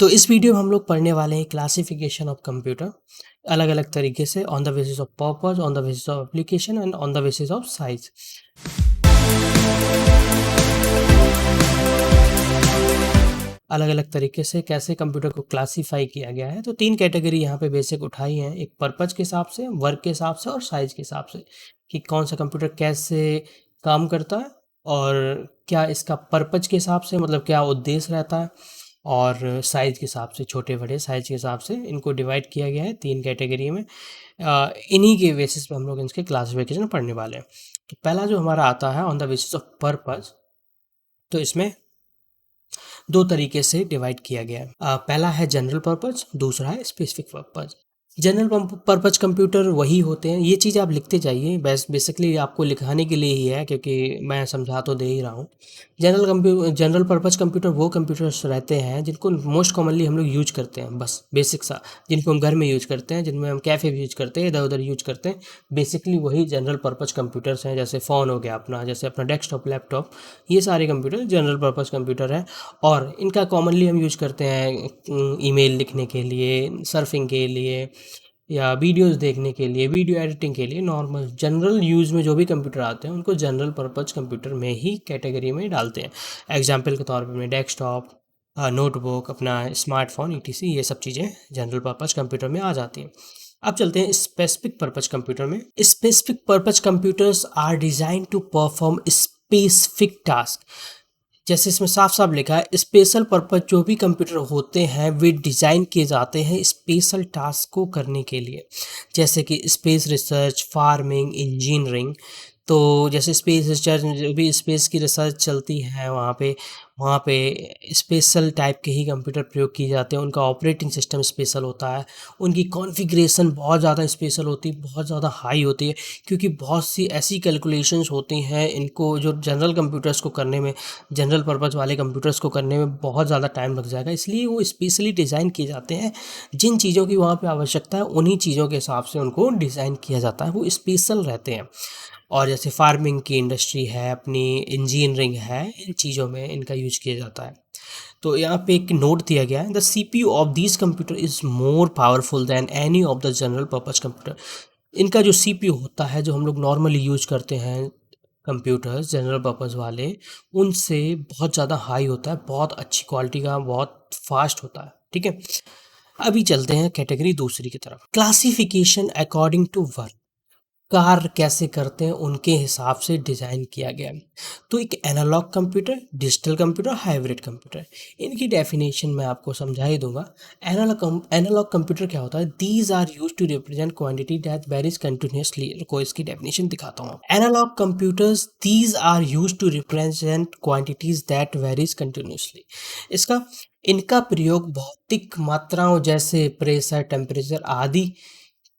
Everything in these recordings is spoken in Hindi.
तो इस वीडियो में हम लोग पढ़ने वाले हैं क्लासिफिकेशन ऑफ कंप्यूटर अलग अलग तरीके से on the basis of purpose, on the basis of application and on the basis of size. अलग अलग तरीके से कैसे कंप्यूटर को क्लासीफाई किया गया है। तो तीन कैटेगरी यहाँ पे बेसिक उठाई हैं, एक पर्पज के हिसाब से, वर्क के हिसाब से और साइज के हिसाब से, कि कौन सा कंप्यूटर कैसे काम करता है और क्या इसका पर्पज के हिसाब से मतलब क्या उद्देश्य रहता है, और साइज के हिसाब से, छोटे बड़े साइज के हिसाब से इनको डिवाइड किया गया है तीन कैटेगरी में। इन्हीं के बेसिस पे हम लोग इसके क्लासिफिकेशन पढ़ने वाले हैं। तो पहला जो हमारा आता है on the basis of purpose, तो इसमें दो तरीके से डिवाइड किया गया है। पहला है जनरल पर्पज, दूसरा है specific purpose. General purpose computer वही होते हैं, ये चीज़ आप लिखते जाइए, बेसिकली आपको लिखाने के लिए ही है क्योंकि मैं समझा तो दे ही रहा हूँ। जनरल पर्पज कंप्यूटर वो कंप्यूटर्स रहते हैं जिनको मोस्ट कॉमनली हम लोग यूज करते हैं, बस बेसिक सा, जिनको हम घर में यूज करते हैं, जिनमें हम कैफ़े भी यूज करते हैं, इधर उधर यूज करते हैं। बेसिकली वही जनरल पर्पज कंप्यूटर्स हैं, जैसे फ़ोन हो गया अपना, जैसे अपना डेस्कटॉप, लैपटॉप, ये सारे कंप्यूटर जनरल पर्पज कंप्यूटर हैं। और इनका कॉमनली हम यूज करते हैं ईमेल लिखने के लिए, सर्फिंग के लिए, या वीडियोस देखने के लिए, वीडियो एडिटिंग के लिए। नॉर्मल जनरल यूज़ में जो भी कंप्यूटर आते हैं उनको जनरल पर्पज कंप्यूटर में ही कैटेगरी में डालते हैं। एग्जांपल के तौर पे अपने डेस्कटॉप, नोटबुक, अपना स्मार्टफोन, ईटीसी, ये सब चीज़ें जनरल पर्पज कंप्यूटर में आ जाती हैं। अब चलते हैं स्पेसिफिक पर्पज कंप्यूटर में। Specific purpose computers are design to perform specific task. जैसे इसमें साफ साफ लिखा है, स्पेशल पर्पज जो भी कंप्यूटर होते हैं वे डिज़ाइन किए जाते हैं स्पेशल टास्क को करने के लिए, जैसे कि स्पेस रिसर्च, फार्मिंग, इंजीनियरिंग। तो जैसे स्पेस रिसर्च, जो भी स्पेस की रिसर्च चलती है वहाँ पे स्पेशल टाइप के ही कंप्यूटर प्रयोग किए जाते हैं। उनका ऑपरेटिंग सिस्टम स्पेशल होता है, उनकी कॉन्फ़िगरेशन बहुत ज़्यादा स्पेशल होती है, बहुत ज़्यादा हाई होती है, क्योंकि बहुत सी ऐसी कैलकुलेशंस होती हैं इनको जो जनरल कंप्यूटर्स को करने में, जनरल पर्पज़ वाले कंप्यूटर्स को करने में बहुत ज़्यादा टाइम लग जाएगा। इसलिए वो स्पेशली डिज़ाइन किए जाते हैं। जिन चीज़ों की वहाँ पे आवश्यकता है उन्हीं चीज़ों के हिसाब से उनको डिज़ाइन किया जाता है, वो स्पेशल रहते हैं। और जैसे फार्मिंग की इंडस्ट्री है, अपनी इंजीनियरिंग है, इन चीज़ों में इनका यूज किया जाता है। तो यहाँ पे एक नोट दिया गया है, the CPU of this computer is more powerful than any of the general purpose computer. इनका जो सीपीयू होता है, जो हम लोग नॉर्मली यूज करते हैं कंप्यूटर्स जनरल पर्पज़ वाले, उनसे बहुत ज़्यादा हाई होता है, बहुत अच्छी क्वालिटी का, बहुत फास्ट होता है। ठीक है, अभी चलते हैं कैटेगरी दूसरी की तरफ। क्लासिफिकेशन अकॉर्डिंग टू वर्क, कार्य कैसे करते हैं उनके हिसाब से डिज़ाइन किया गया है। तो एक analog computer, digital computer, hybrid computer, इनकी डेफिनेशन मैं आपको समझा ही दूंगा। एनालॉग कंप्यूटर क्या होता है? These are use to represent quantity that varies continuously. को इसकी डेफिनेशन दिखाता हूँ। Analog computers, these are use to represent quantities that varies continuously. इसका इनका प्रयोग भौतिक मात्राओं जैसे प्रेशर, टेम्परेचर आदि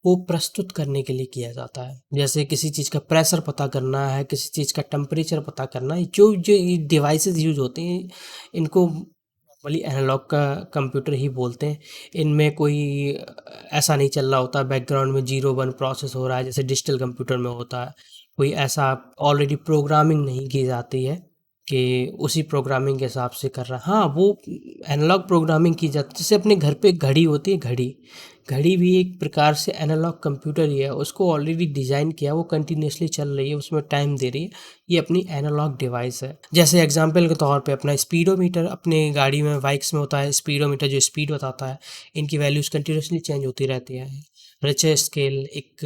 को प्रस्तुत करने के लिए किया जाता है। जैसे किसी चीज़ का प्रेशर पता करना है, किसी चीज़ का टेम्परेचर पता करना है, जो जो ये डिवाइसेस यूज होते हैं, इनको नॉर्मली एनालॉग का कंप्यूटर ही बोलते हैं। इनमें कोई ऐसा नहीं चल रहा होता बैकग्राउंड में, 0 1 प्रोसेस हो रहा है जैसे डिजिटल कंप्यूटर में होता है। कोई ऐसा ऑलरेडी प्रोग्रामिंग नहीं की जाती है कि उसी प्रोग्रामिंग के हिसाब से कर रहा है। हाँ, वो एनालॉग प्रोग्रामिंग की जाती है। जैसे अपने घर पे घड़ी होती है, घड़ी घड़ी भी एक प्रकार से एनालॉग कंप्यूटर ही है। उसको ऑलरेडी डिज़ाइन किया, वो कंटिन्यूसली चल रही है, उसमें टाइम दे रही है, ये अपनी एनालॉग डिवाइस है। जैसे एग्जांपल के तौर पे अपना स्पीडोमीटर, अपने गाड़ी में, बाइक्स में होता है स्पीडोमीटर, जो स्पीड बताता है। इनकी वैल्यूज़ कंटिन्यूसली चेंज होती रहती है। रिचर स्केल, एक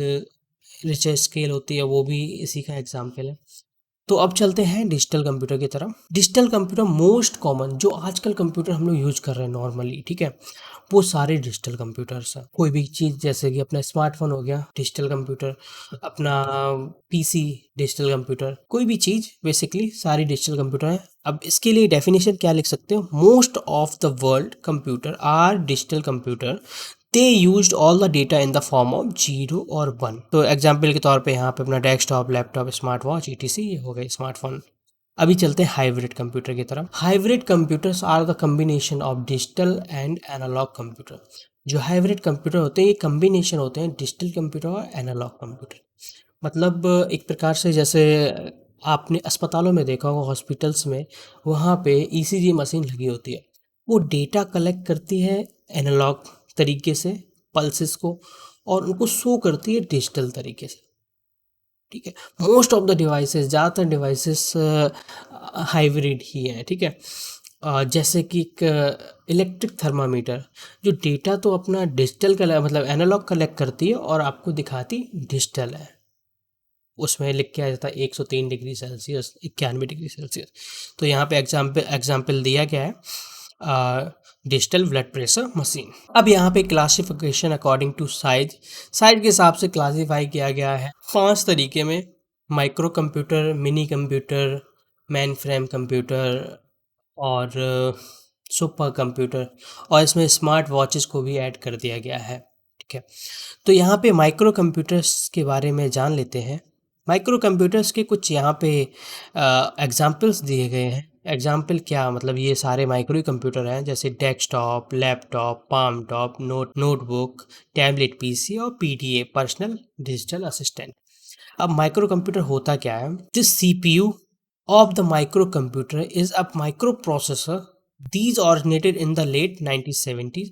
रिचर स्केल होती है, वो भी इसी का एग्जाम्पल है। तो अब चलते हैं डिजिटल कंप्यूटर की तरफ। डिजिटल कंप्यूटर मोस्ट कॉमन जो आजकल कंप्यूटर हम लोग यूज कर रहे हैं नॉर्मली, ठीक है, वो सारे डिजिटल कंप्यूटर्स हैं। कोई भी चीज़, जैसे कि अपना स्मार्टफोन हो गया डिजिटल कंप्यूटर, अपना पीसी डिजिटल कंप्यूटर, कोई भी चीज़ बेसिकली सारी डिजिटल कंप्यूटर है। अब इसके लिए डेफिनेशन क्या लिख सकते हो? Most of the world computer are digital computer, they used all the data in the form of 0 और 1। तो एग्जाम्पल के तौर पे यहाँ पे अपना desktop, laptop, smart watch, etc, ये हो गए स्मार्टफोन। अभी चलते हैं हाइब्रिड कंप्यूटर की तरफ। Hybrid computers are the combination of digital and analog computer. जो हाइब्रिड कंप्यूटर होते हैं, ये कम्बिनेशन होते हैं डिजिटल कंप्यूटर और एनालॉग कंप्यूटर। मतलब एक प्रकार से, जैसे आपने अस्पतालों में देखा होगा, हॉस्पिटल्स में, वहाँ पे ईसीजी मशीन लगी होती है। वो डेटा कलेक्ट करती है एनालॉग तरीके से पल्सेस को, और उनको शो करती है डिजिटल तरीके से, ठीक है। मोस्ट ऑफ द डिवाइसेस, ज़्यादातर डिवाइसेस हाइब्रिड ही है, ठीक है। जैसे कि एक इलेक्ट्रिक थर्मामीटर, जो डेटा तो अपना डिजिटल मतलब एनालॉग कलेक्ट करती है और आपको दिखाती डिजिटल है। उसमें लिख के आ जाता है 103 डिग्री सेल्सियस, 91 डिग्री सेल्सियस। तो यहाँ पे एग्जाम्पल दिया गया है डिजिटल ब्लड प्रेशर मशीन। अब यहाँ पे classification according to size, size के हिसाब से क्लासीफाई किया गया है 5 तरीके में: micro computer, mini computer, main frame computer और सुपर कंप्यूटर, और इसमें स्मार्ट वॉचेस को भी ऐड कर दिया गया है, ठीक है। तो यहाँ पे माइक्रो कंप्यूटर्स के बारे में जान लेते हैं। माइक्रो कंप्यूटर्स के कुछ यहाँ पे एग्जाम्पल्स दिए गए हैं। एग्जाम्पल क्या, मतलब ये सारे माइक्रो कंप्यूटर हैं, जैसे desktop, laptop, palm top, notebook, tablet PC और पीडीए, पर्सनल डिजिटल असिस्टेंट। अब माइक्रो कंप्यूटर होता क्या है? This CPU of the micro computer is a micro processor. These originated in the late 1970s।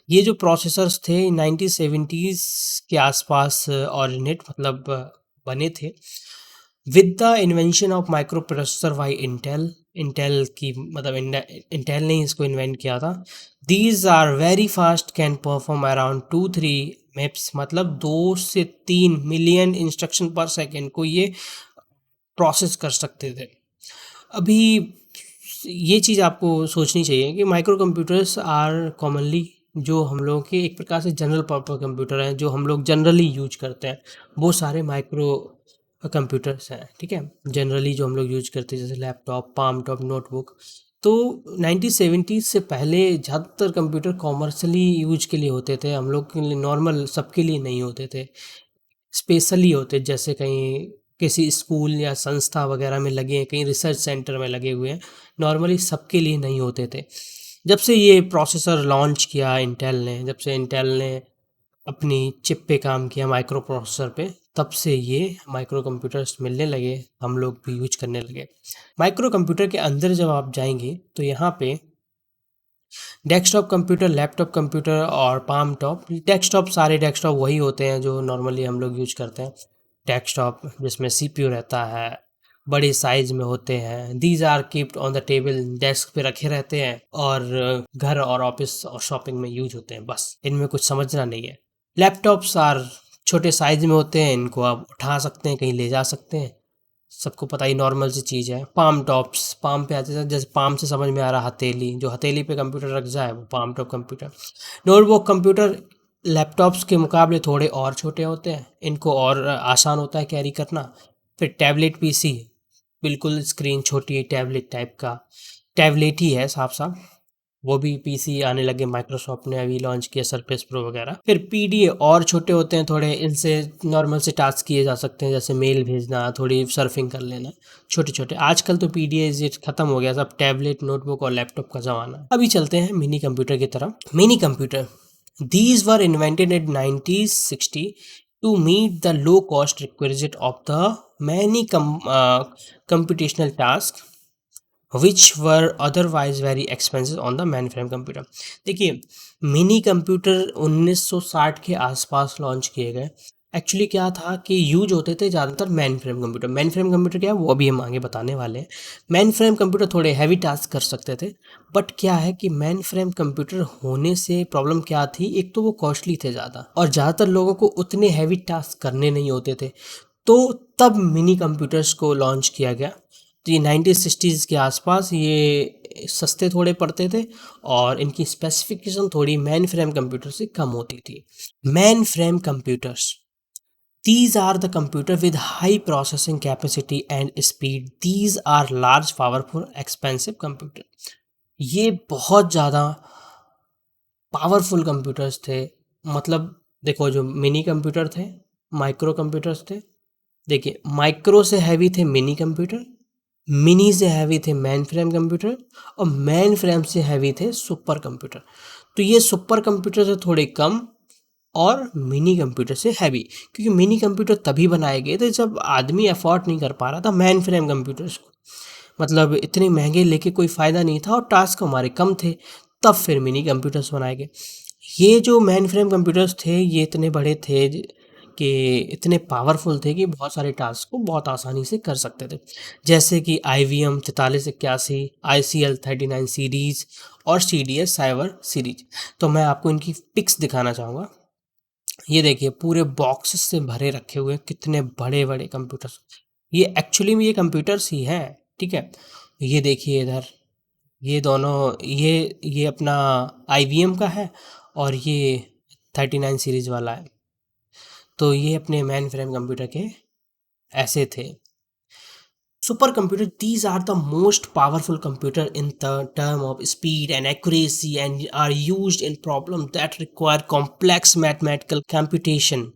ये जो प्रोसेसर्स थे 1970s के आसपास ऑरिजिनेट मतलब बने थे, with the invention of micro processor by Intel. Intel की मतलब इंटेल ने इसको इन्वेंट किया था। These are very fast, can perform around 2-3 maps, मतलब 2 से 3 मिलियन इंस्ट्रक्शन पर सेकेंड को ये प्रोसेस कर सकते थे। अभी ये चीज़ आपको सोचनी चाहिए कि माइक्रो कंप्यूटर्स आर कॉमनली, जो हम लोगों के एक प्रकार से जनरल पर्पस कंप्यूटर हैं, जो हम लोग जनरली यूज करते हैं, वो सारे माइक्रो कंप्यूटर्स हैं, ठीक है। जनरली जो हम लोग यूज करते हैं, जैसे लैपटॉप, पाम टॉप, नोटबुक। तो 1970 से पहले ज़्यादातर कंप्यूटर कॉमर्शली यूज के लिए होते थे, हम लोग के लिए, नॉर्मल सबके लिए नहीं होते थे, स्पेशली होते, जैसे कहीं किसी स्कूल या संस्था वगैरह में लगे हैं, कहीं रिसर्च सेंटर में लगे हुए हैं, नॉर्मली सबके लिए नहीं होते थे। जब से ये प्रोसेसर लॉन्च किया इंटेल ने, जब से इंटेल ने अपनी चिप पे काम किया, माइक्रो प्रोसेसर पे, तब से ये माइक्रो कंप्यूटर्स मिलने लगे, हम लोग भी यूज करने लगे। माइक्रो कंप्यूटर के अंदर जब आप जाएंगे तो यहाँ पे डेस्कटॉप कंप्यूटर, लैपटॉप कंप्यूटर और पाम टॉप। डेस्कटॉप, सारे डेस्कटॉप वही होते हैं जो नॉर्मली हम लोग यूज करते हैं। डेस्कटॉप जिसमें सीपीयू रहता है, बड़े साइज में होते हैं। These are keeped on the table, desk पे रखे रहते हैं, और घर और ऑफिस और शॉपिंग में यूज होते हैं, बस इनमें कुछ समझना नहीं है। लैपटॉप्स आर छोटे साइज में होते हैं, इनको आप उठा सकते हैं, कहीं ले जा सकते हैं, सबको पता ही नॉर्मल सी चीज़ है। पाम टॉप्स, पाम पे आते हैं, जैसे पाम से समझ में आ रहा हथेली, जो हथेली पे कंप्यूटर रख जाए वो palm top computer. Notebook computer laptops के मुकाबले थोड़े और छोटे होते हैं, इनको और आसान होता है कैरी करना। फिर टैबलेट पीसी, बिल्कुल स्क्रीन छोटी टैबलेट टाइप का, टैबलेट ही है साफ साफ, वो भी पीसी आने लगे, माइक्रोसॉफ्ट ने अभी लॉन्च किया सरफेस प्रो वगैरह। फिर पीडीए और छोटे होते हैं थोड़े, इनसे नॉर्मल से टास्क किए जा सकते हैं, जैसे मेल भेजना, थोड़ी सर्फिंग कर लेना, छोटे छोटे। आजकल तो पीडीए ये खत्म हो गया, सब टैबलेट, नोटबुक और लैपटॉप का जमाना। अभी चलते हैं मिनी कंप्यूटर की तरफ। Mini computer, these were invented in 1960 to meet the low cost requisite of the many computational tasks which were otherwise very expensive on the mainframe computer। देखिए, मिनी कंप्यूटर 1960 के आसपास लॉन्च किए गए। एक्चुअली क्या था कि यूज होते थे ज़्यादातर main frame computer. Main frame computer क्या है वो अभी हम आगे बताने वाले हैं। मेन फ्रेम कंप्यूटर थोड़े हैवी टास्क कर सकते थे, बट क्या है कि मेन फ्रेम कंप्यूटर होने से प्रॉब्लम क्या थी, एक तो वो कॉस्टली थे ज़्यादा, और ज़्यादातर लोगों को उतने हैवी टास्क करने नहीं होते थे। तो तब मिनी कंप्यूटर्स को लॉन्च किया गया। तो ये 1960s के आसपास ये सस्ते थोड़े पड़ते थे, और इनकी स्पेसिफिकेशन थोड़ी मेन फ्रेम कंप्यूटर से कम होती थी। Main frame computers, these are the computer with high processing capacity and speed। these are large powerful expensive computer। ये बहुत ज़्यादा पावरफुल कंप्यूटर्स थे। मतलब देखो, जो मिनी कंप्यूटर थे, माइक्रो कंप्यूटर्स थे। देखिए, माइक्रो से हैवी थे मिनी कंप्यूटर, मिनी से हैवी थे मेन फ्रेम कंप्यूटर, और मेन फ्रेम से हैवी थे सुपर कंप्यूटर। तो ये सुपर कंप्यूटर से थोड़े कम और मिनी कंप्यूटर से हैवी, क्योंकि मिनी कंप्यूटर तभी बनाए गए थे जब आदमी अफोर्ड नहीं कर पा रहा था मेन फ्रेम कंप्यूटर्स को। मतलब इतने महंगे लेके कोई फ़ायदा नहीं था, और टास्क हमारे कम थे, तब फिर मिनी कंप्यूटर्स बनाए गए। ये जो मेन फ्रेम कंप्यूटर्स थे ये इतने बड़े थे कि इतने पावरफुल थे कि बहुत सारे टास्क को बहुत आसानी से कर सकते थे, जैसे कि IBM 4381, ICL 39 सीरीज और CDS साइबर सीरीज। तो मैं आपको इनकी पिक्स दिखाना चाहूँगा। ये देखिए पूरे बॉक्सेस से भरे रखे हुए कितने बड़े बड़े कंप्यूटर्स। ये एक्चुअली में ये कंप्यूटर्स ही हैं, ठीक है। ये देखिए इधर, ये दोनों, ये अपना IBM का है और ये 39 सीरीज वाला है। तो ये अपने मेन फ्रेम कंप्यूटर के ऐसे थे। Super computer, these are the most powerful computer in the term of speed and accuracy and are used in problems that require complex mathematical computation.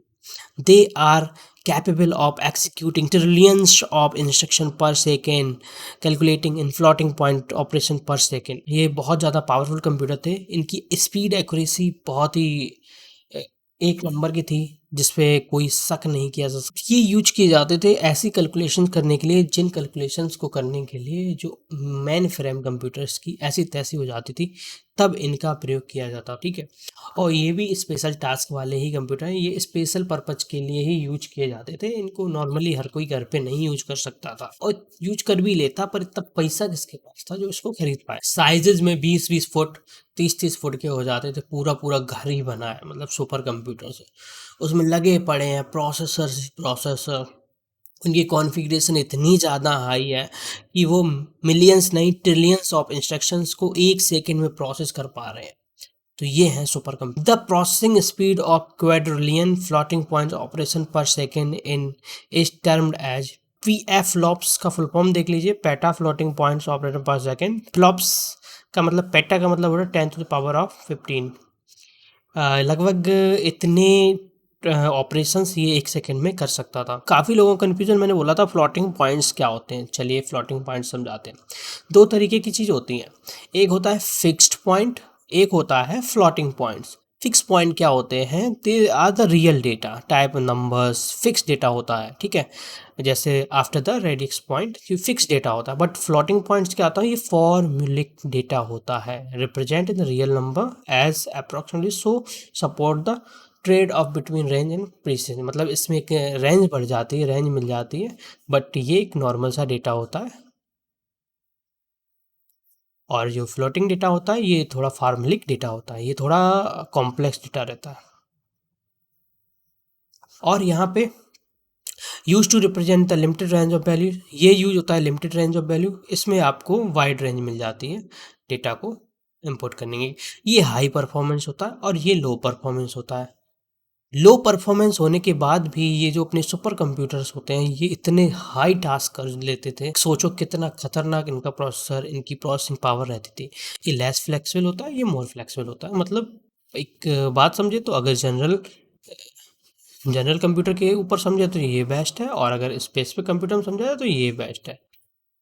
They are capable of executing trillions of instruction per second, calculating in floating point operation per second. ये बहुत ज़्यादा पावरफुल कंप्यूटर थे। इनकी स्पीड एक्यूरेसी बहुत ही अ, एक नंबर की थी, जिसपे कोई शक नहीं किया जा सकता। ये यूज किए जाते थे ऐसी कैलकुलेशन करने के लिए जिन कैलकुलेशंस को करने के लिए जो मेन फ्रेम कंप्यूटर्स की ऐसी तैसी हो जाती थी, तब इनका प्रयोग किया जाता, ठीक है। और ये भी स्पेशल टास्क वाले ही कंप्यूटर हैं, ये स्पेशल पर्पज के लिए ही यूज किए जाते थे। इनको नॉर्मली हर कोई घर पे नहीं यूज कर सकता था, और यूज कर भी लेता पर इतना पैसा किसके पास था जो इसको खरीद पाए। साइजेज में 20-20 फुट, 30-30 फुट के हो जाते थे। पूरा पूरा घर ही बना है मतलब सुपर कंप्यूटर से। उसमें लगे पड़े हैं प्रोसेसर प्रोसेसर। उनकी कॉन्फ़िगरेशन इतनी ज़्यादा हाई है कि वो मिलियंस नहीं ट्रिलियंस ऑफ इंस्ट्रक्शंस को एक सेकंड में प्रोसेस कर पा रहे हैं। तो ये है supercomputer. The processing speed of quadrillion floating point operation per second in is termed as PFLOPS का फुल फॉर्म देख लीजिए, peta floating points operation per second. Flops का मतलब, पेटा का मतलब होता है 10⁻15। लगभग इतने ऑपरेशंस ये एक सेकंड में कर सकता था। काफ़ी लोगों का कन्फ्यूजन, मैंने बोला था फ्लोटिंग पॉइंट्स क्या होते हैं, चलिए फ्लोटिंग पॉइंट्स समझाते हैं। दो तरीके की चीज़ होती हैं, एक होता है फिक्स्ड पॉइंट, एक होता है फ्लोटिंग पॉइंट्स। फिक्स पॉइंट क्या होते हैं, they are the real data type numbers, fix data होता है, ठीक है। जैसे आफ्टर द रेडिक्स पॉइंट ये फिक्स डेटा होता है। बट फ्लोटिंग पॉइंट्स क्या होता है, ये फॉर्मूलिक डेटा होता है, represent in the real number as approximately so support the trade off between range and precision. मतलब इसमें एक रेंज बढ़ जाती है, रेंज मिल जाती है, बट ये एक नॉर्मल सा डेटा होता है। और जो फ्लोटिंग डेटा होता है ये थोड़ा फार्मूलिक डेटा होता है, ये थोड़ा कॉम्प्लेक्स डेटा रहता है। और यहाँ पे use to represent the limited range of value, ये यूज होता है लिमिटेड रेंज ऑफ वैल्यू। इसमें आपको वाइड रेंज मिल जाती है डेटा को इंपोर्ट करने की। ये हाई परफॉर्मेंस होता है और ये लो परफॉर्मेंस होता है। लो परफॉर्मेंस होने के बाद भी ये जो अपने सुपर कंप्यूटर्स होते हैं ये इतने हाई टास्क कर लेते थे, सोचो कितना खतरनाक इनका प्रोसेसर, इनकी प्रोसेसिंग पावर रहती थी। ये लेस फ्लेक्सिबल होता है, ये मोर फ्लेक्सिबल होता है। मतलब एक बात समझे तो, अगर जनरल कंप्यूटर के ऊपर समझे तो ये बेस्ट है, और अगर स्पेसिफिक कंप्यूटर में समझा जाए तो ये बेस्ट है।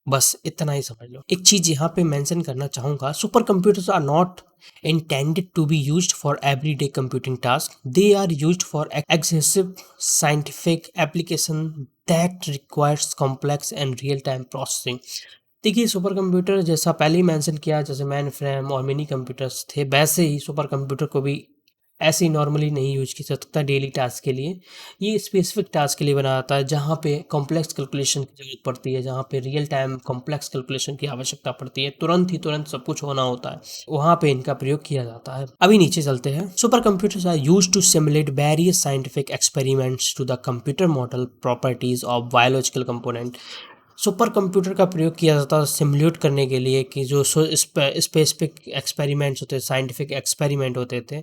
बस इतना ही समझ लो। एक चीज यहाँ पे मेंशन करना चाहूंगा, super computers are not intended to be used for everyday computing tasks. They are used for excessive scientific application that requires complex and real time processing. देखिए सुपर कंप्यूटर जैसा पहले ही मेंशन किया, जैसे मेन फ्रेम और मिनी कंप्यूटर्स थे, वैसे ही सुपर कंप्यूटर को भी ऐसे ही नॉर्मली नहीं यूज किया जा सकता डेली टास्क के लिए। ये स्पेसिफिक टास्क के लिए बना जाता है जहाँ पे कॉम्प्लेक्स कैलकुलेशन की ज़रूरत पड़ती है, जहाँ पे रियल टाइम कॉम्प्लेक्स कैलकुलेशन की आवश्यकता पड़ती है, तुरंत ही तुरंत सब कुछ होना होता है, वहाँ पे इनका प्रयोग किया जाता है। अभी नीचे चलते हैं। Super computers are used to simulate various scientific experiments to the computer model properties of biological component. Super computer का प्रयोग किया जाता है सिमुलेट करने के लिए कि जो स्पेसिफिक एक्सपेरिमेंट्स होते, साइंटिफिक एक्सपेरिमेंट होते थे,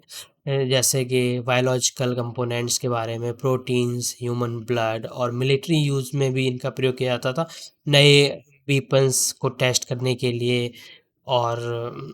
जैसे कि बायोलॉजिकल कंपोनेंट्स के बारे में, प्रोटीन्स, ह्यूमन ब्लड, और मिलिट्री यूज़ में भी इनका प्रयोग किया जाता था नए वेपन्स को टेस्ट करने के लिए। और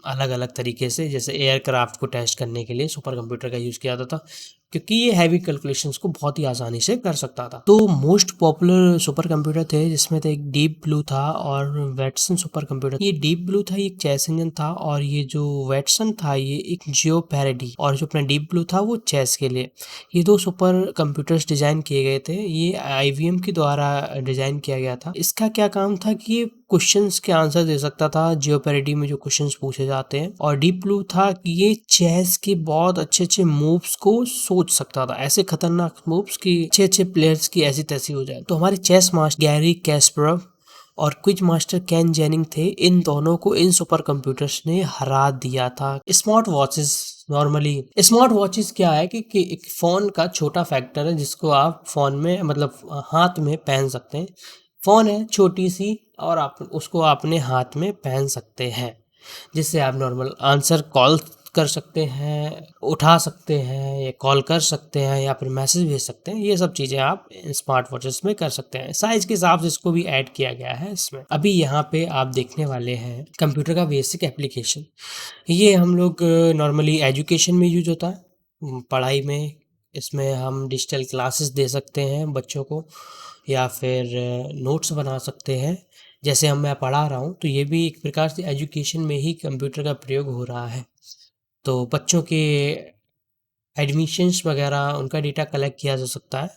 अलग अलग तरीके से, जैसे एयरक्राफ्ट को टेस्ट करने के लिए सुपर कंप्यूटर का यूज़ किया जाता था, क्योंकि ये हैवी कैलकुलेशंस को बहुत ही आसानी से कर सकता था। तो मोस्ट पॉपुलर सुपर कंप्यूटर थे जिसमें तो एक डीप ब्लू था और वेटसन सुपर कंप्यूटर। ये डीप ब्लू था, ये एक चेस इंजन था, और ये जो वेटसन था ये एक जियो पैराडी, और जो अपना डीप ब्लू था वो चेस के लिए। ये दो सुपर कंप्यूटर्स डिजाइन किए गए थे, ये IBM के द्वारा डिजाइन किया गया था। इसका क्या काम था कि ये क्वेश्चंस के आंसर दे सकता था, जियोपेरिडी में जो क्वेश्चंस पूछे जाते हैं। और डीप ब्लू था कि ये चेस के बहुत अच्छे-अच्छे मूव्स को सोच सकता था, ऐसे खतरनाक मूव्स कि अच्छे-अच्छे प्लेयर्स की ऐसी तैसी हो जाए। तो हमारे चेस मास्टर गैरी कैस्परव और क्विज मास्टर केन जेनिंग थे, इन दोनों को इन सुपर कंप्यूटर्स ने हरा दिया था। Smart watches normally smart watches क्या है कि एक फ़ोन का छोटा फैक्टर है जिसको आप फ़ोन में मतलब हाथ में पहन सकते हैं। फ़ोन है छोटी सी और आप उसको अपने हाथ में पहन सकते हैं, जिससे आप नॉर्मल आंसर कॉल कर सकते हैं, उठा सकते हैं या कॉल कर सकते हैं या फिर मैसेज भेज सकते हैं। ये सब चीज़ें आप स्मार्ट वॉचेस में कर सकते हैं। साइज़ के हिसाब से इसको भी ऐड किया गया है इसमें। अभी यहाँ पे आप देखने वाले हैं कंप्यूटर का बेसिक एप्लीकेशन। ये हम लोग नॉर्मली एजुकेशन में यूज होता है, पढ़ाई में। इसमें हम डिजिटल क्लासेस दे सकते हैं बच्चों को या फिर नोट्स बना सकते हैं। जैसे मैं पढ़ा रहा हूँ तो ये भी एक प्रकार से एजुकेशन में ही कंप्यूटर का प्रयोग हो रहा है। तो बच्चों के एडमिशन्स वगैरह उनका डेटा कलेक्ट किया जा सकता है।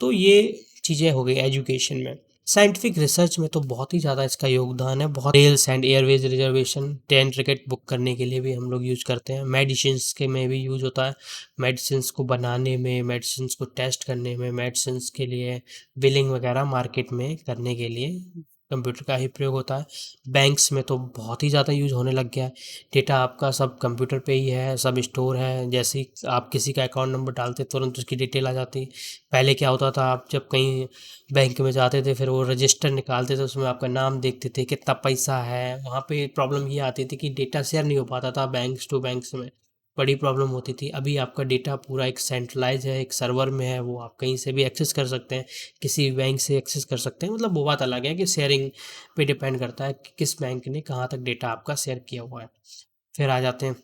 तो ये चीज़ें हो गई एजुकेशन में। साइंटिफिक रिसर्च में तो बहुत ही ज़्यादा इसका योगदान है। बहुत rails and Airways reservation, train ticket book करने के लिए भी हम लोग यूज़ करते हैं। मेडिसिन्स के में भी यूज़ होता है। मेडिसिन्स को बनाने में, मेडिसिन्स को टेस्ट करने में, मेडिसिन्स के लिए बिलिंग वगैरह मार्केट में करने के लिए कंप्यूटर का ही प्रयोग होता है। बैंक्स में तो बहुत ही ज़्यादा यूज़ होने लग गया है। डेटा आपका सब कंप्यूटर पे ही है, सब स्टोर है। जैसे ही आप किसी का अकाउंट नंबर डालते तुरंत उसकी डिटेल आ जाती। पहले क्या होता था, आप जब कहीं बैंक में जाते थे फिर वो रजिस्टर निकालते थे, उसमें आपका नाम देखते थे, कितना पैसा है। वहाँ पे प्रॉब्लम ये आती थी कि डेटा शेयर नहीं हो पाता था बैंक्स टू बैंक्स में, बड़ी प्रॉब्लम होती थी। अभी आपका डेटा पूरा एक सेंट्रलाइज है, एक सर्वर में है, वो आप कहीं से भी एक्सेस कर सकते हैं, किसी बैंक से एक्सेस कर सकते हैं। मतलब वो बात अलग है कि शेयरिंग पे डिपेंड करता है कि किस बैंक ने कहाँ तक डेटा आपका शेयर किया हुआ है। फिर आ जाते हैं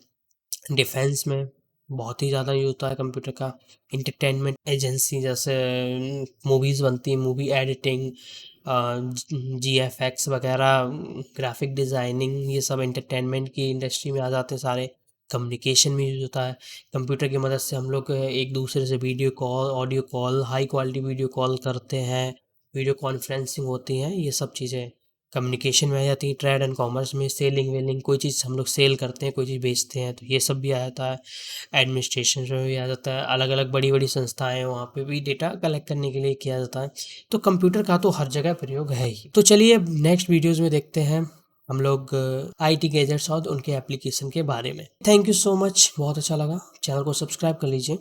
डिफेंस में, बहुत ही ज़्यादा यूज़ होता है कंप्यूटर का। एंटरटेनमेंट एजेंसी जैसे मूवीज़ बनती हैं, मूवी एडिटिंग, जीएफएक्स वगैरह, ग्राफिक डिज़ाइनिंग, ये सब एंटरटेनमेंट की इंडस्ट्री में आ जाते हैं सारे। कम्युनिकेशन में यूज़ होता है। कंप्यूटर की मदद से हम लोग एक दूसरे से video call, audio call, high quality video call करते हैं, वीडियो कॉन्फ्रेंसिंग होती हैं। ये सब चीज़ें कम्युनिकेशन में आ जाती है। ट्रेड एंड कॉमर्स में सेलिंग वेलिंग, कोई चीज़ हम लोग सेल करते हैं, कोई चीज़ बेचते हैं, तो ये सब भी आ जाता है। एडमिनिस्ट्रेशन में भी आ जाता है। अलग अलग बड़ी बड़ी संस्थाएं, वहाँ पे भी डेटा कलेक्ट करने के लिए किया जाता है। तो कंप्यूटर का तो हर जगह प्रयोग है ही। तो चलिए अब नेक्स्ट वीडियोज़ में देखते हैं हम लोग IT गैजेट्स और उनके एप्लीकेशन के बारे में। थैंक यू सो मच, बहुत अच्छा लगा। चैनल को सब्सक्राइब कर लीजिए।